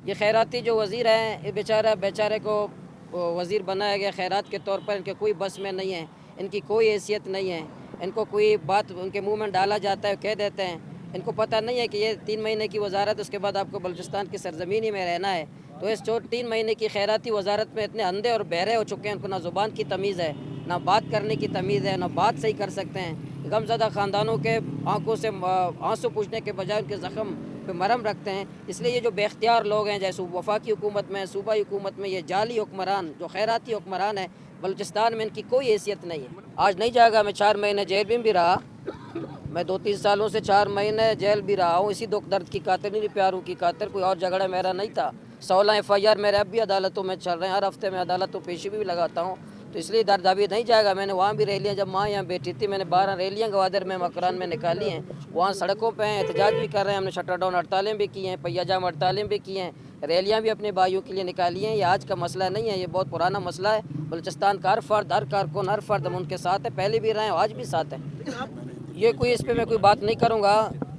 یہ خیراتی جو وزیر ہیں یہ بیچارے کو وزیر بنایا گیا خیرات کے طور پر، ان کے کوئی بس میں نہیں ہے، ان کی کوئی حیثیت نہیں ہے، ان کو کوئی بات ان کے منہ میں ڈالا جاتا ہے کہہ دیتے ہیں، ان کو پتہ نہیں ہے کہ یہ 3 مہینے کی وزارت، اس کے بعد آپ کو بلوچستان کی سرزمین ہی میں رہنا ہے۔ تو اس 3 مہینے کی خیراتی وزارت میں اتنے اندھے اور بہرے ہو چکے ہیں، ان کو نہ زبان کی تمیز ہے، نہ بات کرنے کی تمیز ہے، نہ بات صحیح کر سکتے ہیں۔ غمزدہ خاندانوں کے آنکھوں سے آنسو پوچھنے کے بجائے ان کے زخم پہ مرہم رکھتے ہیں۔ اس لیے یہ جو بے اختیار لوگ ہیں، جیسے وفاقی حکومت میں، صوبائی حکومت میں، یہ جعلی حکمران جو خیراتی حکمران ہیں، بلوچستان میں ان کی کوئی حیثیت نہیں ہے۔ آج نہیں جائے گا، میں 4 مہینے جیل میں بھی رہا، میں 2-3 سالوں سے 4 مہینے جیل بھی رہا ہوں، اسی دکھ درد کی خاطر، نہیں پیاروں کی خاطر، کوئی اور جھگڑا میرا نہیں تھا۔ 16 FIR میرے اب بھی عدالتوں میں چل رہے ہیں، ہر ہفتے میں عدالتوں پیشی بھی لگاتا ہوں، تو اس لیے درد ابھی نہیں جائے گا۔ میں نے وہاں بھی ریلیاں، جب ماں یہاں بیٹھی تھی، میں نے 12 ریلیاں گوادر میں مکران میں نکالی ہیں، وہاں سڑکوں پہ ہیں، احتجاج بھی کر رہے ہیں، ہم نے شٹر ڈاؤن ہڑتالیں بھی کی ہیں، پہیہ جام ہڑتالیں بھی کی ہیں، ریلیاں بھی اپنے بھائیوں کے لیے نکالی ہیں۔ یہ آج کا مسئلہ نہیں ہے، یہ بہت پرانا مسئلہ ہے۔ بلوچستان کا ہر فرد، ہر کارکن، ہر فرد ہم ان کے ساتھ ہے، پہلے بھی رہے ہیں، آج بھی ساتھ ہیں۔ یہ کوئی اس پہ میں کوئی بات نہیں کروں گا۔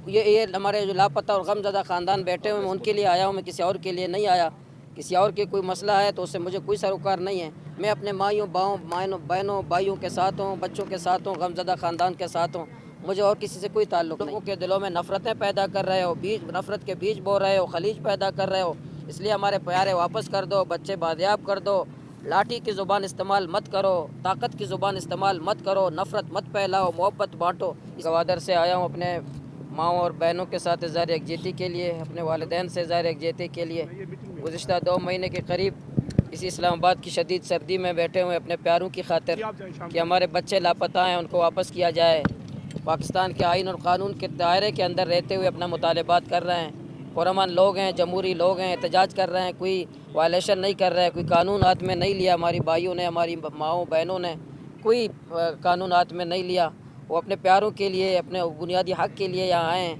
یہ ہمارے جو لاپتہ اور غمزدہ خاندان بیٹھے ہوئے ہیں، ان کے لیے آیا ہوں، میں کسی اور کے لیے نہیں آیا۔ کسی اور کے کوئی مسئلہ ہے تو اس سے مجھے کوئی سروکار نہیں ہے۔ میں اپنے مائیوں، بہنوں، بھائیوں کے ساتھ ہوں، بچوں کے ساتھ ہوں، غمزدہ خاندان کے ساتھ ہوں، مجھے اور کسی سے کوئی تعلق نہیں۔ لوگوں کے دلوں میں نفرتیں پیدا کر رہے ہو، نفرت کے بیج بو رہے ہو، خلیج پیدا کر رہے ہو، اس لیے ہمارے پیارے واپس کر دو، بچے بازیاب کر دو، لاٹھی کی زبان استعمال مت کرو، طاقت کی زبان استعمال مت کرو، نفرت مت پھیلاؤ، محبت بانٹو۔ گوادر سے آیا ہوں اپنے ماؤں اور بہنوں کے ساتھ اظہار یکجہتی کے لیے، اپنے والدین سے اظہار یکجہتی کے لیے۔ گزشتہ 2 مہینے کے قریب اسی اسلام آباد کی شدید سردی میں بیٹھے ہوئے اپنے پیاروں کی خاطر کہ ہمارے بچے لاپتہ ہیں، ان کو واپس کیا جائے۔ پاکستان کے آئین اور قانون کے دائرے کے اندر رہتے ہوئے اپنا مطالبات کر رہے ہیں، پرامن لوگ ہیں، جمہوری لوگ ہیں، احتجاج کر رہے ہیں، کوئی وائلیشن نہیں کر رہے، کوئی قانون ہاتھ میں نہیں لیا، ہماری بھائیوں نے، ہماری ماؤں بہنوں نے کوئی قانون ہاتھ میں نہیں لیا، وہ اپنے پیاروں کے لیے، اپنے بنیادی حق کے لیے یہاں آئے ہیں۔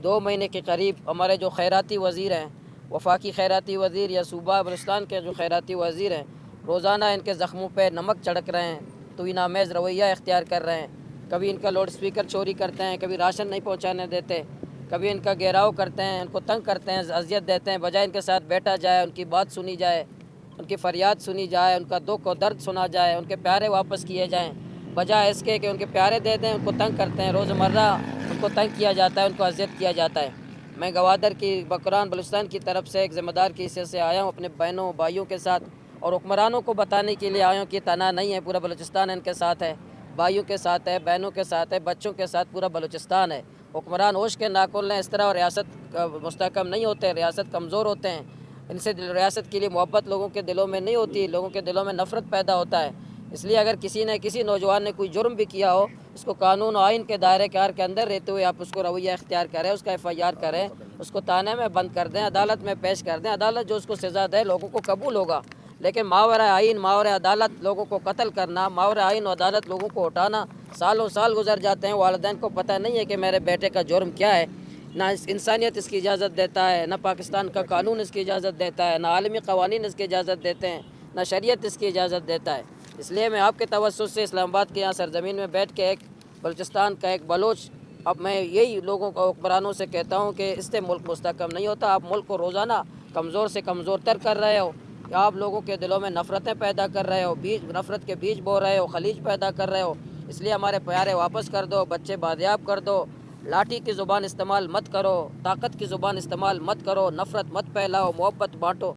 2 مہینے کے قریب ہمارے جو خیراتی وزیر ہیں، وفاقی خیراتی وزیر یا صوبہ بلوچستان کے جو خیراتی وزیر ہیں، روزانہ ان کے زخموں پہ نمک چھڑک رہے ہیں، توہین آمیز رویہ اختیار کر رہے ہیں۔ کبھی ان کا لاؤڈ اسپیکر چوری کرتے ہیں، کبھی راشن نہیں پہنچانے دیتے، کبھی ان کا گھیراؤ کرتے ہیں، ان کو تنگ کرتے ہیں، اذیت دیتے ہیں، بجائے ان کے ساتھ بیٹھا جائے، ان کی بات سنی جائے، ان کی فریاد سنی جائے، ان کا دکھ و درد سنا جائے، ان کے پیارے واپس کیے جائیں، بجائے اس کے کہ ان کے پیارے دے دیں، ان کو تنگ کرتے ہیں، روزمرہ ان کو تنگ کیا جاتا ہے، ان کو اذیت کیا جاتا ہے۔ میں گوادر کی مکران بلوچستان کی طرف سے ایک ذمہ دار کی حیثیت سے آیا ہوں، اپنے بہنوں بھائیوں کے ساتھ، اور حکمرانوں کو بتانے کے لیے آیا ہوں کہ تنہا نہیں ہے، پورا بلوچستان ان کے ساتھ ہے، بھائیوں کے ساتھ ہے، بہنوں کے ساتھ ہے، بچوں کے ساتھ پورا بلوچستان ہے۔ حکمران ہوش کے ناخن لیں، اس طرح ریاست مستحکم نہیں ہوتے، ریاست کمزور ہوتے ہیں، ان سے ریاست کے لیے محبت لوگوں کے دلوں میں نہیں ہوتی، لوگوں کے دلوں میں نفرت پیدا ہوتا ہے۔ اس لیے اگر کسی نوجوان نے کوئی جرم بھی کیا ہو، اس کو قانون و آئین کے دائرے کار کے اندر رہتے ہوئے آپ اس کو رویہ اختیار کریں، اس کا FIR کریں، اس کو تانے میں بند کر دیں، عدالت میں پیش کر دیں، عدالت جو اس کو سزا دے لوگوں کو قبول ہوگا۔ لیکن ماورا آئین، ماورا عدالت لوگوں کو قتل کرنا، ماورا آئین و عدالت لوگوں کو اٹھانا، سالوں سال گزر جاتے ہیں، والدین کو پتہ نہیں ہے کہ میرے بیٹے کا جرم کیا ہے، نہ انسانیت اس کی اجازت دیتا ہے، نہ پاکستان کا قانون اس کی اجازت دیتا ہے، نہ عالمی قوانین اس کی اجازت دیتے ہیں، نہ شریعت اس کی اجازت دیتا ہے۔ اس لیے میں آپ کے توسط سے اسلام آباد کے یہاں سرزمین میں بیٹھ کے ایک بلوچستان کا ایک بلوچ، اب میں یہی لوگوں کو، حکمرانوں سے کہتا ہوں کہ اس سے ملک مستحکم نہیں ہوتا۔ آپ ملک کو روزانہ کمزور سے کمزور تر کر رہے ہو، آپ لوگوں کے دلوں میں نفرتیں پیدا کر رہے ہو، نفرت کے بیج بو رہے ہو، خلیج پیدا کر رہے ہو۔ اس لیے ہمارے پیارے واپس کر دو، بچے بازیاب کر دو، لاٹھی کی زبان استعمال مت کرو، طاقت کی زبان استعمال مت کرو، نفرت مت پھیلاؤ، محبت بانٹو۔